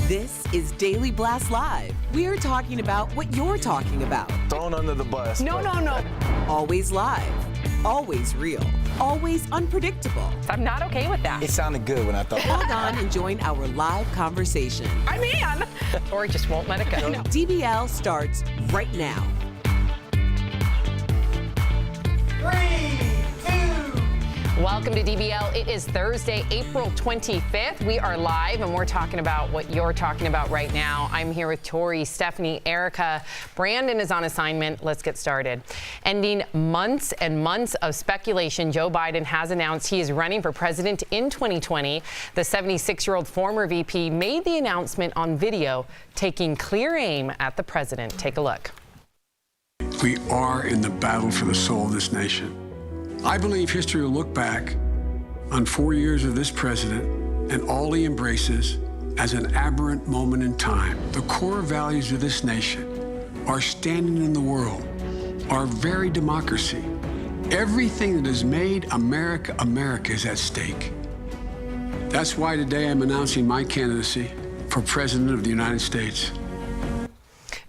This is Daily Blast Live. We're talking about what you're talking about. Thrown under the bus. No. Always live, always real, always unpredictable. I'm not okay with that. It sounded good when I thought. Log on and join our live conversation. I'm in. Or just won't let it go. No. DBL starts right now. 3, 2. Welcome to DBL. It is Thursday, April 25th. We are live and we're talking about what you're talking about right now. I'm here with Tori, Stephanie, Erica. Brandon is on assignment. Let's get started. Ending months and months of speculation, Joe Biden has announced he is running for president in 2020. The 76-year-old former VP made the announcement on video, taking clear aim at the president. Take a look. We are in the battle for the soul of this nation. I believe history will look back on 4 years of this president and all he embraces as an aberrant moment in time. The core values of this nation, our standing in the world, our very democracy, everything that has made America, America is at stake. That's why today I'm announcing my candidacy for President of the United States.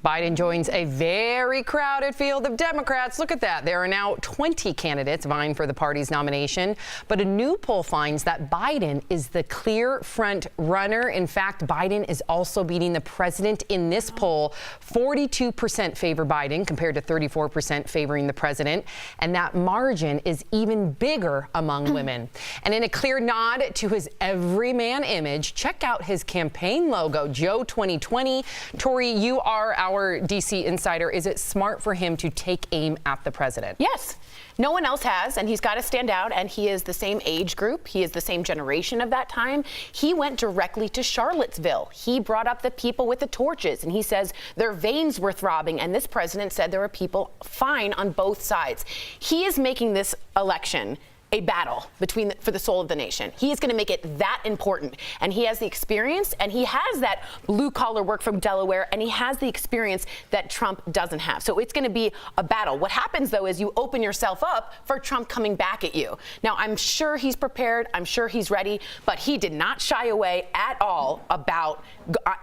Biden joins a very crowded field of Democrats. Look at that. There are now 20 candidates vying for the party's nomination. But a new poll finds that Biden is the clear front runner. In fact, Biden is also beating the president in this poll. 42% favor Biden compared to 34% favoring the president. And that margin is even bigger among women. And in a clear nod to his everyman image, check out his campaign logo, Joe 2020. Tori, you are our D.C. insider. Is it smart for him to take aim at the president? Yes. No one else has, and he's got to stand out, and he is the same age group. He is the same generation of that time. He went directly to Charlottesville. He brought up the people with the torches, and he says their veins were throbbing, and this president said there were people fine on both sides. He is making this election a battle for the soul of the nation. He is going to make it that important. And he has the experience, and he has that blue-collar work from Delaware, and he has the experience that Trump doesn't have. So it's going to be a battle. What happens, though, is you open yourself up for Trump coming back at you. Now, I'm sure he's prepared. I'm sure he's ready. But he did not shy away at all about,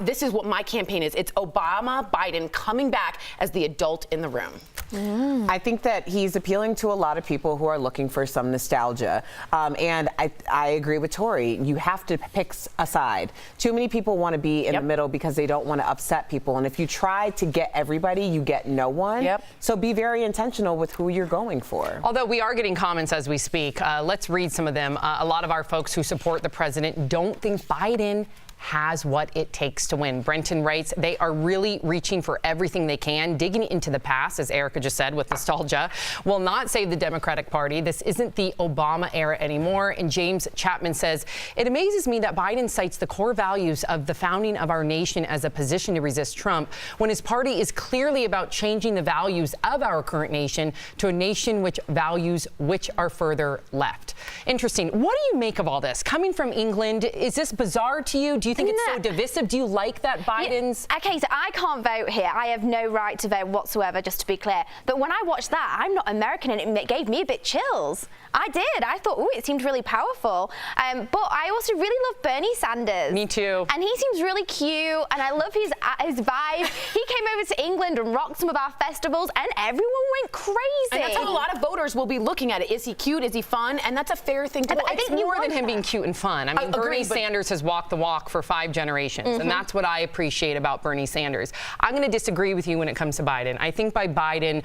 this is what my campaign is. It's Obama, Biden coming back as the adult in the room. I think that he's appealing to a lot of people who are looking for some nostalgia. And I agree with Tori. You have to pick a side. Too many people want to be in the middle because they don't want to upset people. And if you try to get everybody, you get no one. So be very intentional with who you're going for. Although we are getting comments as we speak. Let's read some of them. A lot of our folks who support the president don't think Biden has what it takes to win. Brenton writes, they are really reaching for everything they can, digging into the past, as Erica just said, with nostalgia, will not save the Democratic Party. This isn't the Obama era anymore. And James Chapman says, it amazes me that Biden cites the core values of the founding of our nation as a position to resist Trump, when his party is clearly about changing the values of our current nation to a nation which values which are further left. Interesting. What do you make of all this? Coming from England, is this bizarre to you? Do you think it's so divisive? Do you like that Biden's... Yeah. Okay, so I can't vote here. I have no right to vote whatsoever, just to be clear. But when I watched that, I'm not American, and it gave me a bit chills. I did. I thought, ooh, it seemed really powerful. But I also really love Bernie Sanders. Me too. And he seems really cute, and I love his vibe. He came over to England and rocked some of our festivals, and everyone went crazy. And that's how a lot of voters will be looking at it. Is he cute? Is he fun? And that's a fair thing to do. I think more than him being cute and fun. I mean, Bernie Sanders has walked the walk for 5 generations, and that's what I appreciate about Bernie Sanders. I'm going to disagree with you when it comes to Biden. I think by Biden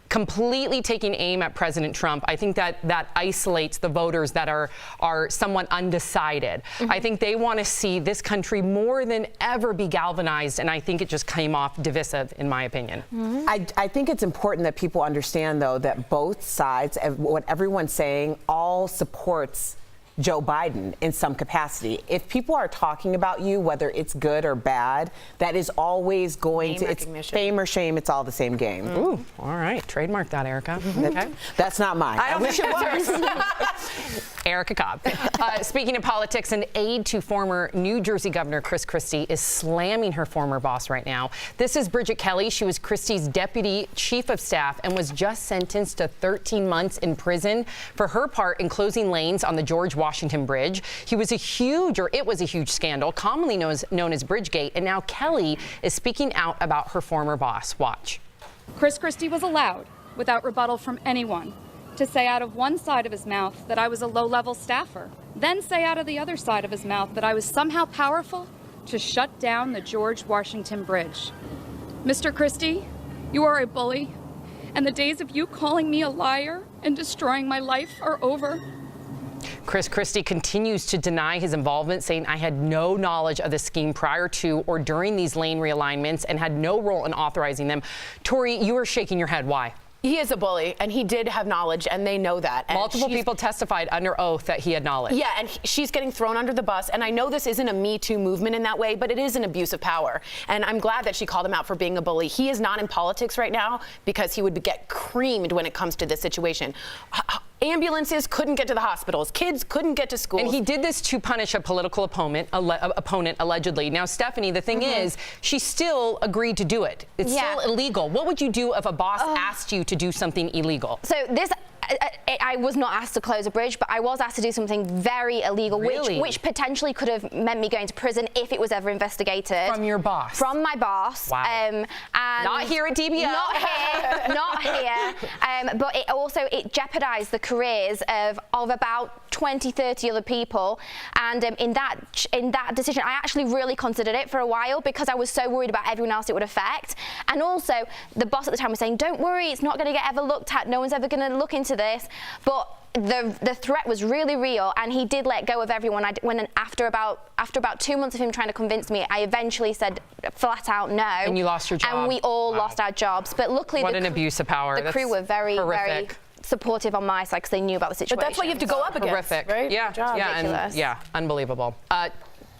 completely taking aim at President Trump, I think that isolates the voters that are somewhat undecided. I think they want to see this country more than ever be galvanized, and I think it just came off divisive, in my opinion. I think it's important that people understand, though, that both sides, what everyone's saying, all supports Joe Biden in some capacity. If people are talking about you, whether it's good or bad, that is always going to, it's fame or shame, it's all the same game. Ooh, all right. Trademark that, Erica. Okay. That's not mine. I wish it was. Erica Cobb. Speaking of politics, an aide to former New Jersey Governor Chris Christie is slamming her former boss right now. This is Bridget Kelly. She was Christie's deputy chief of staff and was just sentenced to 13 months in prison for her part in closing lanes on the George Washington Washington Bridge. It was a huge scandal, commonly known as Bridgegate, and now Kelly is speaking out about her former boss. Watch. Chris Christie was allowed, without rebuttal from anyone, to say out of one side of his mouth that I was a low-level staffer, then say out of the other side of his mouth that I was somehow powerful to shut down the George Washington Bridge. Mr. Christie, you are a bully, and the days of you calling me a liar and destroying my life are over. Chris Christie continues to deny his involvement, saying, I had no knowledge of the scheme prior to or during these lane realignments and had no role in authorizing them. Tori, you are shaking your head. Why? He is a bully, and he did have knowledge, and they know that. And multiple people testified under oath that he had knowledge. Yeah, and she's getting thrown under the bus. And I know this isn't a Me Too movement in that way, but it is an abuse of power. And I'm glad that she called him out for being a bully. He is not in politics right now because he would get creamed when it comes to this situation. Ambulances couldn't get to the hospitals. Kids couldn't get to school. And he did this to punish a political opponent allegedly. Now, Stephanie, the thing is, she still agreed to do it. It's still illegal. What would you do if a boss asked you to do something illegal? So this, I was not asked to close a bridge, but I was asked to do something very illegal, which potentially could have meant me going to prison if it was ever investigated. From your boss? From my boss. Wow. And not here at DBL. Not here. Not here. But it jeopardized the careers of about 20, 30 other people. And in that decision, I actually really considered it for a while because I was so worried about everyone else it would affect. And also, the boss at the time was saying, don't worry, it's not going to get ever looked at. No one's ever going to look into this. But the threat was really real, and he did let go of everyone. After about 2 months of him trying to convince me, I eventually said flat out no. And you lost your job. And we all lost our jobs. But luckily, what an abuse of power. The crew were very, very supportive on my side because they knew about the situation. But that's what you have to go up against. Horrific. Right? Yeah, unbelievable.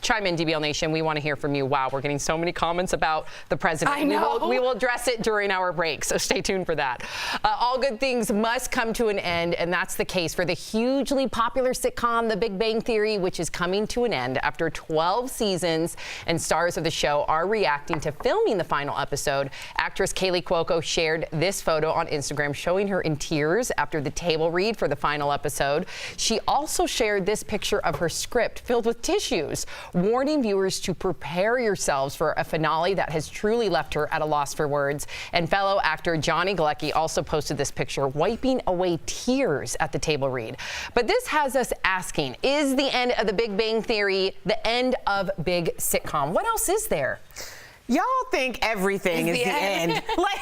Chime in, DBL Nation. We want to hear from you. Wow, we're getting so many comments about the president. I know. We will address it during our break, so stay tuned for that. All good things must come to an end, and that's the case for the hugely popular sitcom The Big Bang Theory, which is coming to an end after 12 seasons, and stars of the show are reacting to filming the final episode. Actress Kaylee Cuoco shared this photo on Instagram showing her in tears after the table read for the final episode. She also shared this picture of her script filled with tissues, warning viewers to prepare yourselves for a finale that has truly left her at a loss for words. And fellow actor Johnny Galecki also posted this picture, wiping away tears at the table read. But this has us asking, is the end of The Big Bang Theory the end of big sitcom? What else is there? Y'all think everything is the end. Like,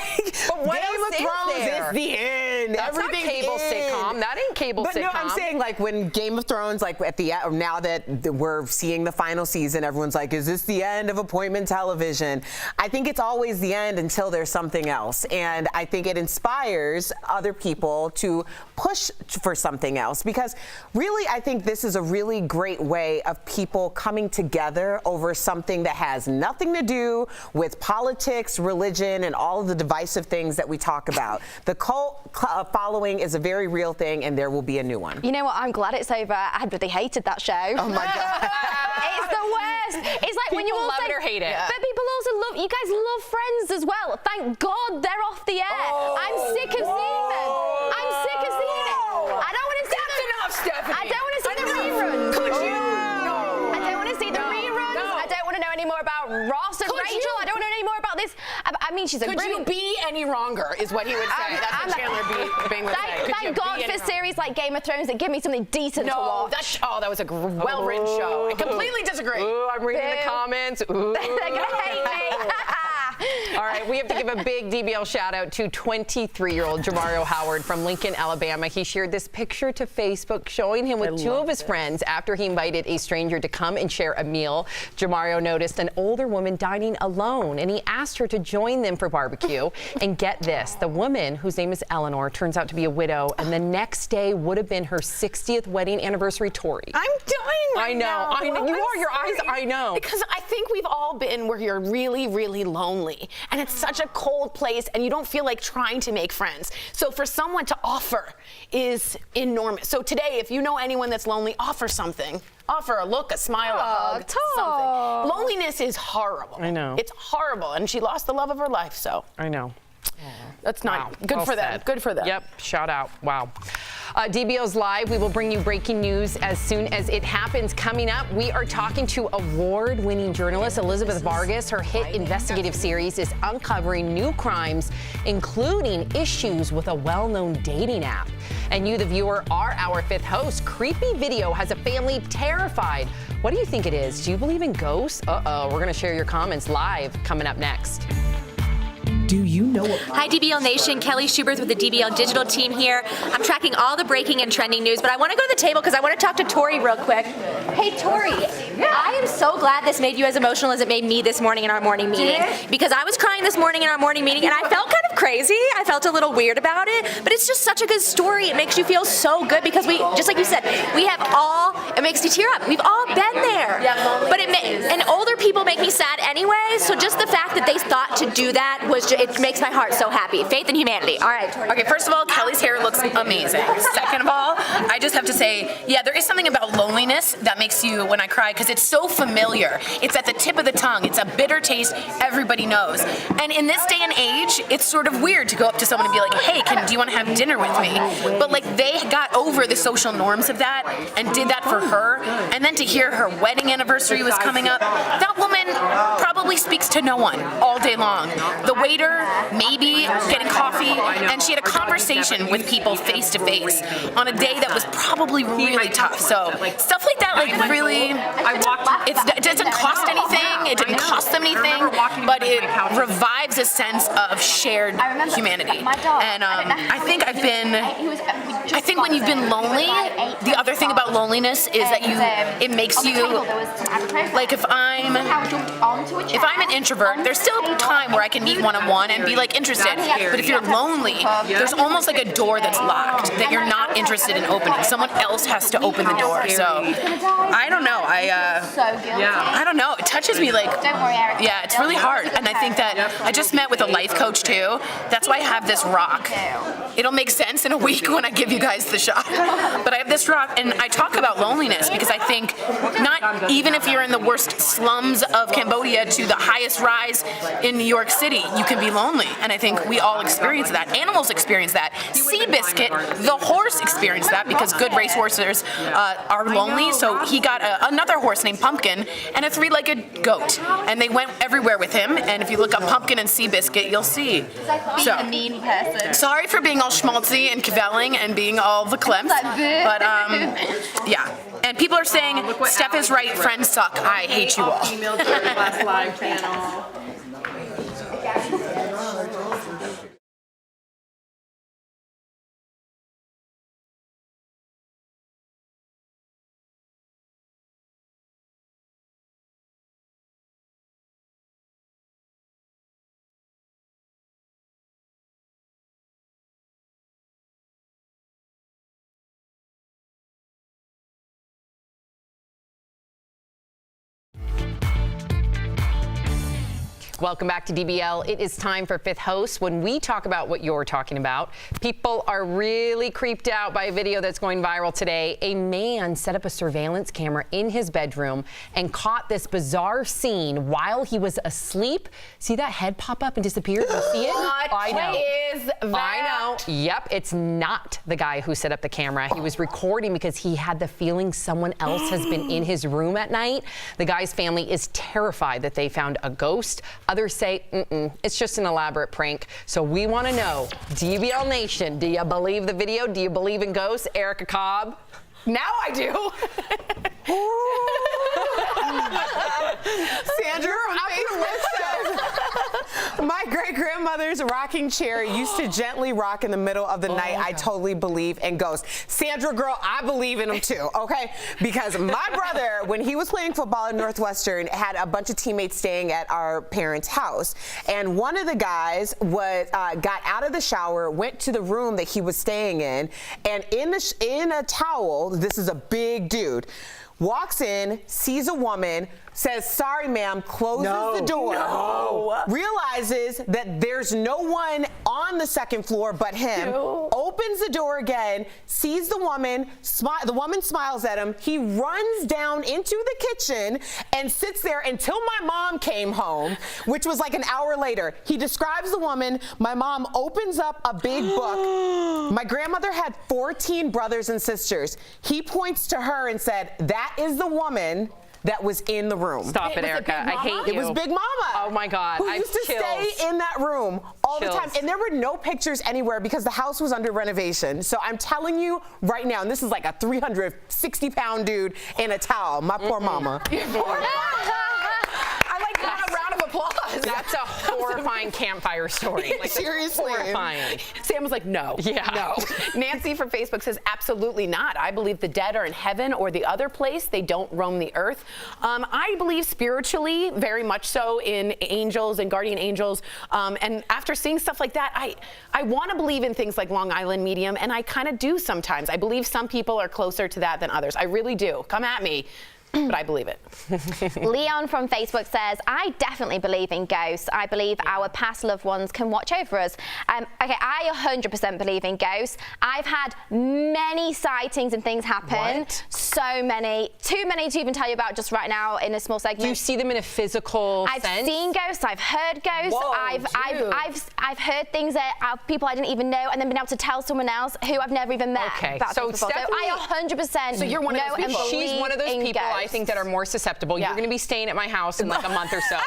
but what Game of Thrones is the end. That's not cable sitcom. That ain't cable sitcom. But no, I'm saying, like, when Game of Thrones, like, now that we're seeing the final season, everyone's like, is this the end of appointment television? I think it's always the end until there's something else. And I think it inspires other people to push for something else. Because really, I think this is a really great way of people coming together over something that has nothing to do with politics, religion, and all of the divisive things that we talk about. The cult following is a very real thing, and there will be a new one. You know what? I'm glad it's over. I really hated that show. Oh my God. It's the worst. It's like people when you all love say, it or hate it. But people also love, you guys love Friends as well. Thank God they're off the air. I'm sick of seeing them. I'm sick of seeing it. I don't want to see That's enough, Stephanie. I don't want to see the reruns. Could you? No. I don't want to see the reruns. No. I don't want to know any more about Ross and Rachel. I don't want to know any more about this. I mean, she's a Could you be any wronger, is what he would say. That's what Chandler Bing would say. Thank God for series like Game of Thrones that give me something decent to watch. That was a well-written show. I completely disagree. Ooh, I'm reading the comments. Ooh. They're going to hate me. All right, we have to give a big DBL shout out to 23-year-old Jamario Howard from Lincoln, Alabama. He shared this picture to Facebook showing him with two of his friends after he invited a stranger to come and share a meal. Jamario noticed an older woman dining alone, and he asked her to join them for barbecue. And get this, the woman, whose name is Eleanor, turns out to be a widow, and the next day would have been her 60th wedding anniversary. Tori. I'm dying now. I know. You are. Your eyes. I know. Because I think we've all been where you're really, really lonely, and it's such a cold place, and you don't feel like trying to make friends. So for someone to offer is enormous. So today, if you know anyone that's lonely, offer something. Offer a look, a smile, a hug, something. Loneliness is horrible. I know. It's horrible, and she lost the love of her life. So I know. That's not Wow. good Well for them. said. Good for them. Yep, shout out. Wow. DBL's Live. We will bring you breaking news as soon as it happens. Coming up, we are talking to award-winning journalist Elizabeth Vargas. Her hit investigative series is uncovering new crimes, including issues with a well-known dating app. And you, the viewer, are our fifth host. Creepy video has a family terrified. What do you think it is? Do you believe in ghosts? Uh-oh. We're going to share your comments live coming up next. Do you know what? Hi, DBL Nation. Kelly Schubert with the DBL digital team here. I'm tracking all the breaking and trending news, but I want to go to the table because I want to talk to Tori real quick. Hey, Tori, I am so glad this made you as emotional as it made me this morning in our morning meeting, because I was crying this morning in our morning meeting, and I felt kind of crazy. I felt a little weird about it, but it's just such a good story. It makes you feel so good because we, just like you said, we have all, it makes you tear up. We've all been there. But and older people make me sad anyway, so just the fact that they thought to do that was just, it makes my heart so happy. Faith and humanity. All right, Tori. Okay, first of all, Kelly's hair looks amazing. Second of all, I just have to say, yeah, there is something about loneliness that makes you, when I cry, because it's so familiar. It's at the tip of the tongue. It's a bitter taste everybody knows. And in this day and age, it's sort of weird to go up to someone and be like, hey, do you want to have dinner with me? But like, they got over the social norms of that and did that for her. And then to hear her wedding anniversary was coming up, that woman probably speaks to no one all day long. The waiter, maybe getting coffee, and she had a conversation with people face to face on a day that was probably really tough. So stuff like that, like really, it doesn't cost anything. It didn't cost them anything, but it revives a sense of shared humanity. And I think when you've been lonely, the other thing about loneliness is that it makes you, like if I'm an introvert, there's still time where I can meet one-on-one and be like interested. But if you're lonely, there's almost like a door that's locked that you're not interested in opening. Someone else has to open the door. So I don't know. I don't know. It touches me like, yeah, it's really hard. And I think that I just met with a life coach too. That's why I have this rock. It'll make sense in a week when I give you guys the shot. But I have this rock, and I talk about loneliness because I think not even if you're in the worst slums of Cambodia to the highest rise in New York City, you can be lonely. And I think we all experience that. Animals experience that. Seabiscuit, the horse, experienced that because good racehorses are lonely. So he got another horse named Pumpkin and a three-legged goat. And they went everywhere with him. And if you look up Pumpkin and Seabiscuit, you'll see. So, a mean person. Sorry for being all schmaltzy and cavelling and being all verklempt. But, yeah. And people are saying, Steph is right, friends suck. I hate you all. Email to our last live channel. Welcome back to DBL. It is time for Fifth Host. When we talk about what you're talking about, people are really creeped out by a video that's going viral today. A man set up a surveillance camera in his bedroom and caught this bizarre scene while he was asleep. See that head pop up and disappear? You see it? I know. I know. Yep, it's not the guy who set up the camera. He was recording because he had the feeling someone else has been in his room at night. The guy's family is terrified that they found a ghost. Others say, it's just an elaborate prank. So we want to know, DBL Nation, do you believe the video? Do you believe in ghosts? Erica Cobb? Now I do. Sandra, my great-grandmother's rocking chair used to gently rock in the middle of the night. I totally believe in ghosts. Sandra, girl, I believe in them too, okay? Because my brother, when he was playing football at Northwestern, had a bunch of teammates staying at our parents' house. And one of the guys got out of the shower, went to the room that he was staying in, and in a towel, this is a big dude, walks in, sees a woman, says, sorry, ma'am, closes the door, realizes that there's no one on the second floor but him, opens the door again, sees the woman, the woman smiles at him. He runs down into the kitchen and sits there until my mom came home, which was like an hour later. He describes the woman. My mom opens up a big book. My grandmother had 14 brothers and sisters. He points to her and said, that is the woman that was in the room. Stop it, Erica. I hate you. It was Big Mama. Oh my God. Who used to stay in that room all the time. And there were no pictures anywhere because the house was under renovation. So I'm telling you right now, and this is like a 360-pound dude in a towel. My poor mama. I like that. A round of applause. That's a horrifying campfire story. Like, seriously. Horrifying. Sam was like, no. Yeah. No. Nancy from Facebook says, absolutely not. I believe the dead are in heaven or the other place. They don't roam the earth. I believe spiritually, very much so, in angels and guardian angels. And after seeing stuff like that, I want to believe in things like Long Island medium, and I kind of do sometimes. I believe some people are closer to that than others. I really do. Come at me. But I believe it. Leon from Facebook says, I definitely believe in ghosts. I believe our past loved ones can watch over us. Okay, I 100% believe in ghosts. I've had many sightings and things happen. What? So many. Too many to even tell you about just right now in a small segment. Do you see them in a physical sense? I've seen ghosts. I've heard ghosts. Whoa, I've heard things that people I didn't even know, and then been able to tell someone else who I've never even met. Okay, about so things before. Stephanie, so I 100% so you're one of those know and people. She's one of those believe in people I ghosts. think that are more susceptible. Yeah. You're going to be staying at my house in like a month or so.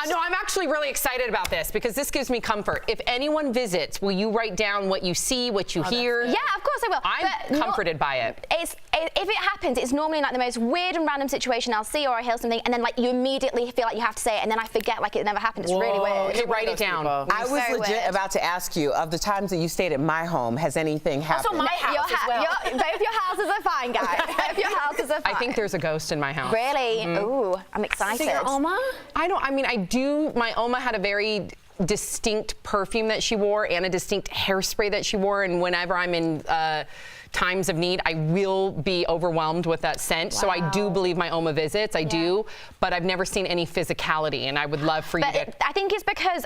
No, I'm actually really excited about this because this gives me comfort. If anyone visits, will you write down what you see, what you hear? Yeah, of course I will. I'm comforted by it. If it happens, it's normally like the most weird and random situation I'll see or I hear something, and then like you immediately feel like you have to say it, and then I forget like it never happened. It's really weird. Okay, write it down. I was legit about to ask you, of the times that you stayed at my home, has anything happened? Also, my house as well. Both your houses are fine, guys. Both your houses are fine. I think there's a ghost in my house. Really? Ooh, I'm excited. So your Oma? I do. My Oma had a very distinct perfume that she wore and a distinct hairspray that she wore, and whenever I'm in times of need, I will be overwhelmed with that scent. Wow. So I do believe my Oma visits. I do, but I've never seen any physicality, and I would love for you to. I think it's because,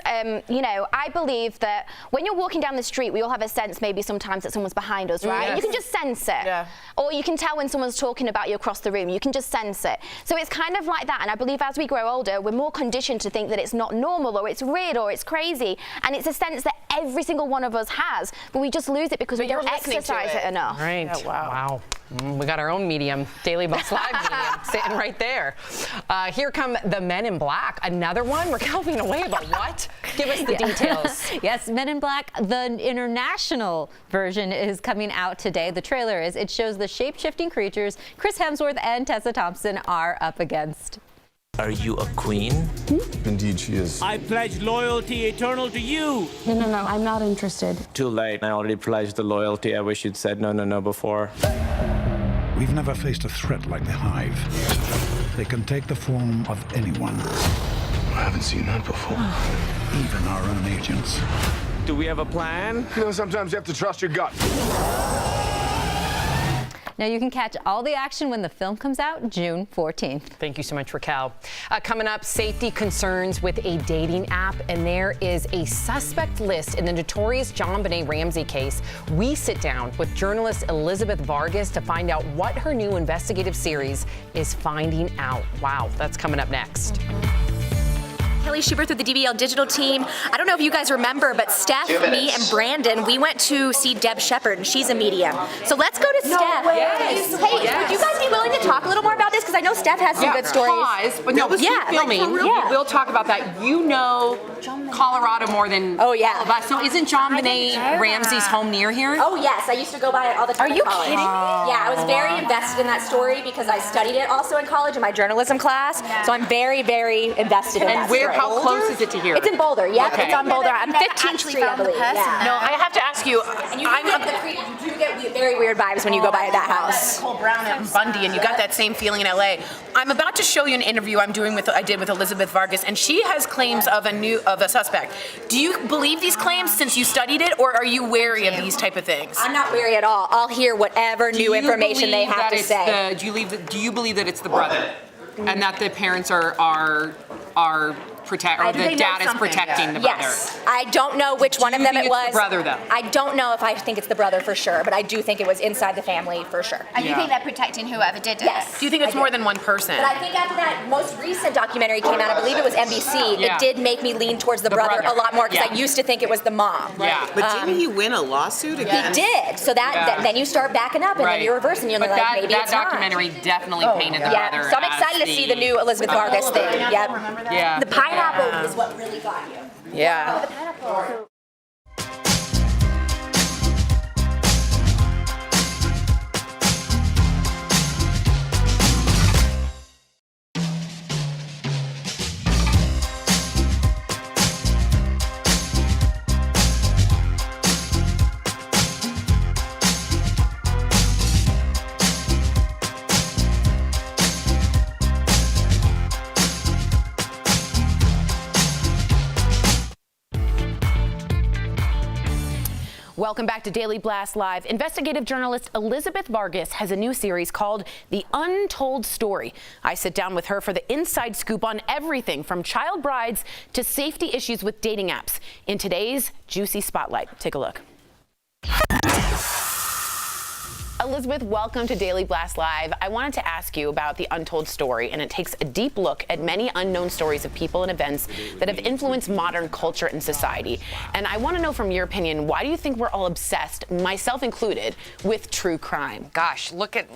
you know, I believe that when you're walking down the street, we all have a sense maybe sometimes that someone's behind us, right? Yes. And you can just sense it. Yeah. Or you can tell when someone's talking about you across the room. You can just sense it. So it's kind of like that. And I believe as we grow older, we're more conditioned to think that it's not normal or it's weird or it's crazy. And it's a sense that every single one of us has, but we just lose it because we don't exercise it enough. Right. Yeah, wow. We got our own medium, Daily Bus Live medium, sitting right there. Here come the Men in Black. Another one? Raquel Villanueva, what? Give us the details. Yes, Men in Black, the international version is coming out today. The trailer is. It shows the shape-shifting creatures Chris Hemsworth and Tessa Thompson are up against. Are you a queen? Indeed, she is. I pledge loyalty eternal to you. No, I'm not interested. Too late. I already pledged the loyalty. I wish you'd said no before. We've never faced a threat like the Hive. They can take the form of anyone. I haven't seen that before. Even our own agents. Do we have a plan? You know, sometimes you have to trust your gut. Now you can catch all the action when the film comes out June 14th. Thank you so much, Raquel. Coming up, safety concerns with a dating app, and there is a suspect list in the notorious JonBenet Ramsey case. We sit down with journalist Elizabeth Vargas to find out what her new investigative series is finding out. Wow, that's coming up next. Kelly Schubert with the DBL digital team. I don't know if you guys remember, but Steph, me, and Brandon, we went to see Deb Shepard, and she's a medium. So let's go to Steph. Yes. Hey, would you guys be willing to talk a little more about this? Because I know Steph has some good stories. Pause, but keep filming. We'll talk about that. You know Colorado more than all of us. So isn't JonBenet Ramsey's home near here? Oh, yes. I used to go by it all the time. Are you kidding me? Yeah, I was very invested in that story because I studied it also in college in my journalism class. So I'm very, very invested in that story. How close is it to here? It's in Boulder. Yep, Okay. It's on Boulder. I'm 15th Street, I believe. Yeah. No, I have to ask you. And you do get very weird vibes when you go by that house. Cole Brown and Bundy, and you got that same feeling in LA LA. I'm about to show you an interview I did with Elizabeth Vargas, and she has claims of a suspect. Do you believe these claims since you studied it, or are you wary of these type of things? I'm not wary at all. I'll hear whatever new information they have to say. Do you believe that it's the brother, and that the parents are the dad is protecting the brother? Yes. I don't know which one of them it was. The brother, though? I don't know if I think it's the brother for sure, but I do think it was inside the family for sure. And you think they're protecting whoever did it? Yes. Do you think it's more than one person? But I think after that most recent documentary came out, I believe it was NBC, it did make me lean towards the brother a lot more, because I used to think it was the mom. Yeah. But didn't he win a lawsuit again? He did. So then you start backing up, and then you reverse, and you're like, maybe it's not. That documentary definitely painted the brother. So I'm excited to see the new Elizabeth Vargas thing. Yep. Yeah. The pineapple is what really got you. Yeah. The pineapple. Welcome back to Daily Blast Live. Investigative journalist Elizabeth Vargas has a new series called The Untold Story. I sit down with her for the inside scoop on everything from child brides to safety issues with dating apps in today's juicy spotlight. Take a look. Elizabeth, welcome to Daily Blast Live. I wanted to ask you about The Untold Story, and it takes a deep look at many unknown stories of people and events that have influenced modern culture and society. And I want to know from your opinion, why do you think we're all obsessed, myself included, with true crime? Gosh, look at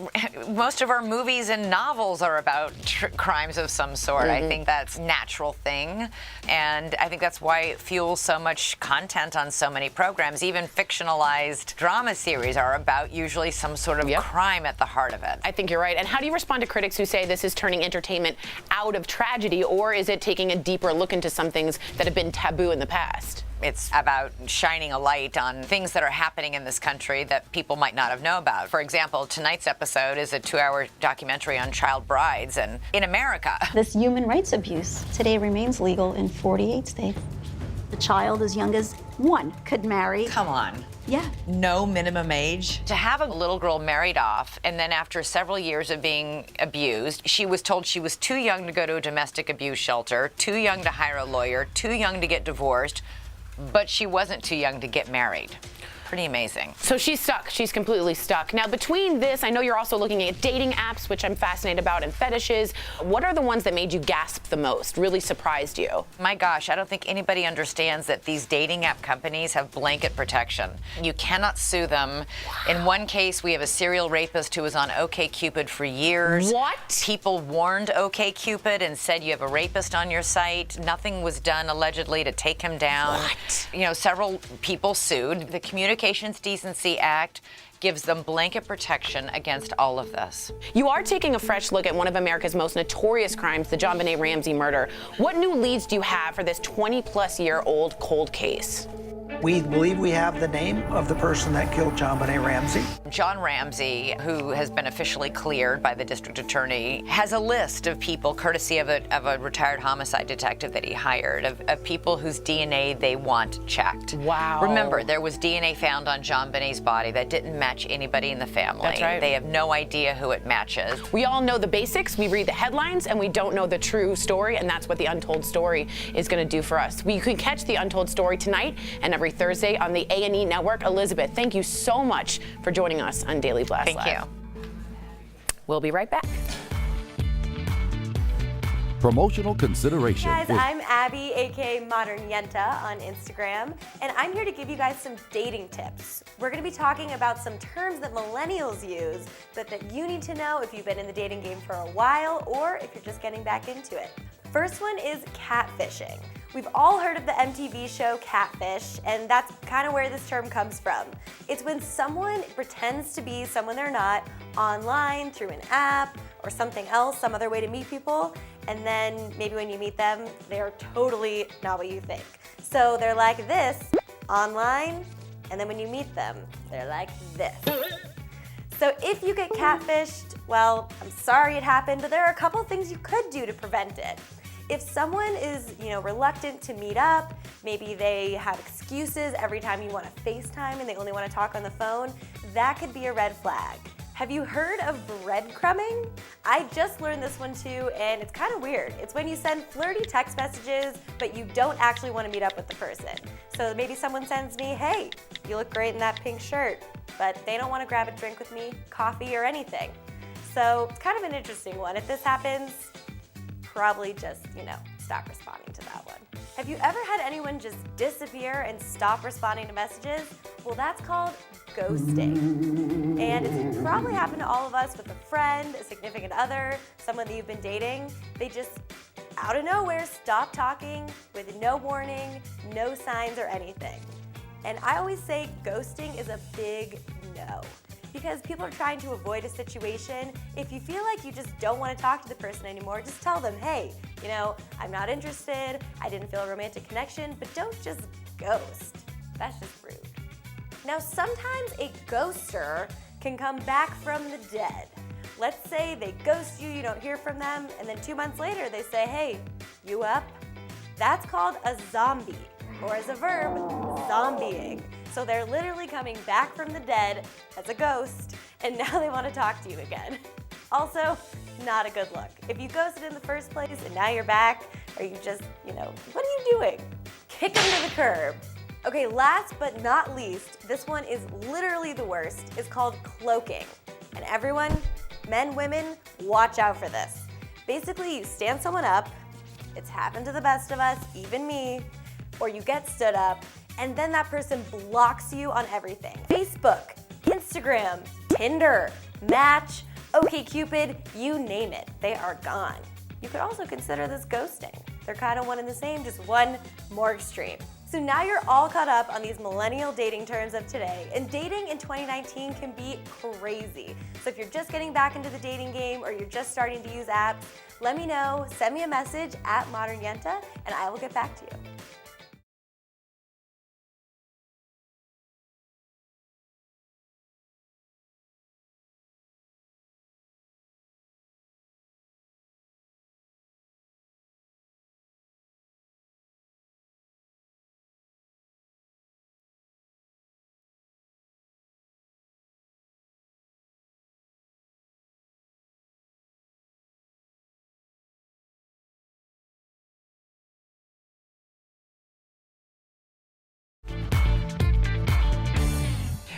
most of our movies and novels are about crimes of some sort. I think that's a natural thing, and I think that's why it fuels so much content on so many programs. Even fictionalized drama series are about usually some sort of crime at the heart of it. I think you're right. And how do you respond to critics who say this is turning entertainment out of tragedy, or is it taking a deeper look into some things that have been taboo in the past? It's about shining a light on things that are happening in this country that people might not have known about. For example, tonight's episode is a 2-hour documentary on child brides and in America. This human rights abuse today remains legal in 48 states. A child as young as 1 could marry. Come on. Yeah. No minimum age. To have a little girl married off, and then after several years of being abused, she was told she was too young to go to a domestic abuse shelter, too young to hire a lawyer, too young to get divorced, but she wasn't too young to get married. Pretty amazing. So she's stuck. She's completely stuck. Now, between this, I know you're also looking at dating apps, which I'm fascinated about, and fetishes. What are the ones that made you gasp the most, really surprised you? My gosh, I don't think anybody understands that these dating app companies have blanket protection. You cannot sue them. Wow. In one case, we have a serial rapist who was on OkCupid for years. What? People warned OkCupid and said you have a rapist on your site. Nothing was done, allegedly, to take him down. What? You know, several people sued. The Communications Decency Act gives them blanket protection against all of this. You are taking a fresh look at one of America's most notorious crimes, the JonBenet Ramsey murder. What new leads do you have for this 20-plus-year-old cold case? We believe we have the name of the person that killed JonBenet Ramsey. John Ramsey, who has been officially cleared by the district attorney, has a list of people, courtesy of a retired homicide detective that he hired, of people whose DNA they want checked. Wow. Remember, there was DNA found on JonBenet's body that didn't match anybody in the family. That's right. They have no idea who it matches. We all know the basics. We read the headlines, and we don't know the true story, and that's what The Untold Story is going to do for us. You can catch The Untold Story tonight and every Thursday on the A&E Network. Elizabeth, thank you so much for joining us on Daily Blast Live. Thank you. We'll be right back. Promotional consideration. Hey guys, I'm Abby, aka Modern Yenta on Instagram, and I'm here to give you guys some dating tips. We're going to be talking about some terms that millennials use, but that you need to know if you've been in the dating game for a while or if you're just getting back into it. First one is catfishing. We've all heard of the MTV show Catfish, and that's kind of where this term comes from. It's when someone pretends to be someone they're not online, through an app, or something else, some other way to meet people, and then maybe when you meet them, they're totally not what you think. So they're like this online, and then when you meet them, they're like this. So if you get catfished, well, I'm sorry it happened, but there are a couple things you could do to prevent it. If someone is, reluctant to meet up, maybe they have excuses every time you want to FaceTime and they only want to talk on the phone, that could be a red flag. Have you heard of breadcrumbing? I just learned this one too, and it's kind of weird. It's when you send flirty text messages, but you don't actually want to meet up with the person. So maybe someone sends me, hey, you look great in that pink shirt, but they don't want to grab a drink with me, coffee, or anything. So it's kind of an interesting one. If this happens, probably just, stop responding to that one. Have you ever had anyone just disappear and stop responding to messages? Well, that's called ghosting. And it's probably happened to all of us with a friend, a significant other, someone that you've been dating. They just, out of nowhere, stop talking with no warning, no signs or anything. And I always say ghosting is a big no. Because people are trying to avoid a situation. If you feel like you just don't want to talk to the person anymore, just tell them, hey, I'm not interested, I didn't feel a romantic connection, but don't just ghost. That's just rude. Now, sometimes a ghoster can come back from the dead. Let's say they ghost you, you don't hear from them, and then 2 months later they say, hey, you up? That's called a zombie, or as a verb, zombieing. So they're literally coming back from the dead as a ghost, and now they want to talk to you again. Also, not a good look. If you ghosted in the first place and now you're back, or you just, what are you doing? Kick them to the curb. Okay, last but not least, this one is literally the worst. It's called cloaking. And everyone, men, women, watch out for this. Basically, you stand someone up, it's happened to the best of us, even me, or you get stood up, and then that person blocks you on everything. Facebook, Instagram, Tinder, Match, OkCupid, you name it, they are gone. You could also consider this ghosting. They're kind of one and the same, just one more extreme. So now you're all caught up on these millennial dating terms of today, and dating in 2019 can be crazy. So if you're just getting back into the dating game or you're just starting to use apps, let me know, send me a message at Modern Yenta, and I will get back to you.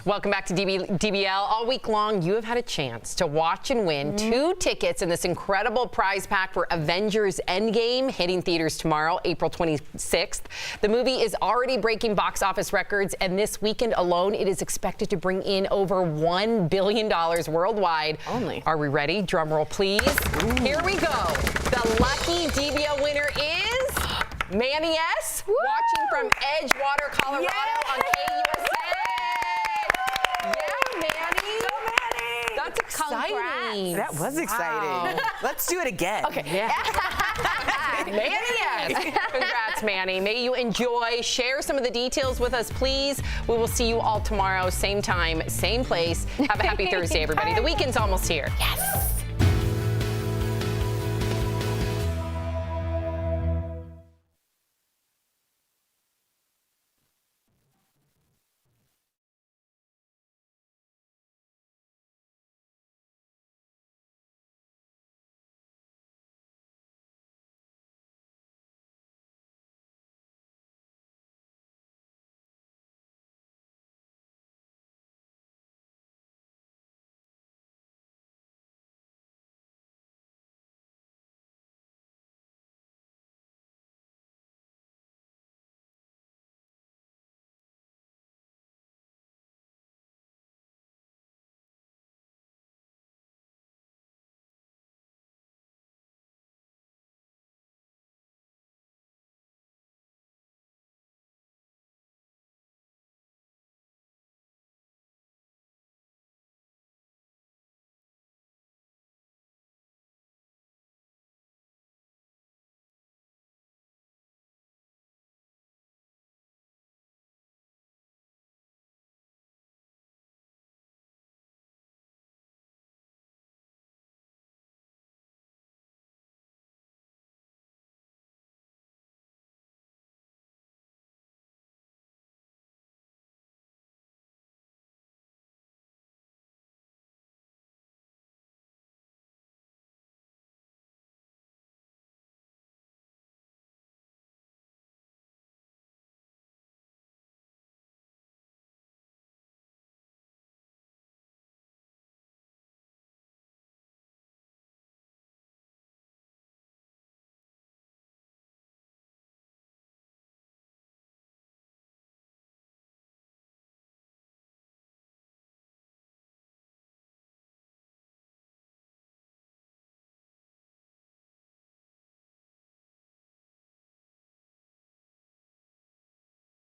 Welcome back to DBL. All week long, you have had a chance to watch and win 2 tickets in this incredible prize pack for Avengers Endgame, hitting theaters tomorrow, April 26th. The movie is already breaking box office records, and this weekend alone, it is expected to bring in over $1 billion worldwide. Only. Are we ready? Drum roll, please. Here we go. The lucky DBL winner is Manny S. Watching from Edgewater, Colorado on KUSA. Yeah, Manny. Go, Manny. That's exciting. That was exciting. Wow. Let's do it again. Okay. Yeah. Manny, yes. Congrats, Manny. May you enjoy. Share some of the details with us, please. We will see you all tomorrow, same time, same place. Have a happy Thursday, everybody. The weekend's almost here. Yes.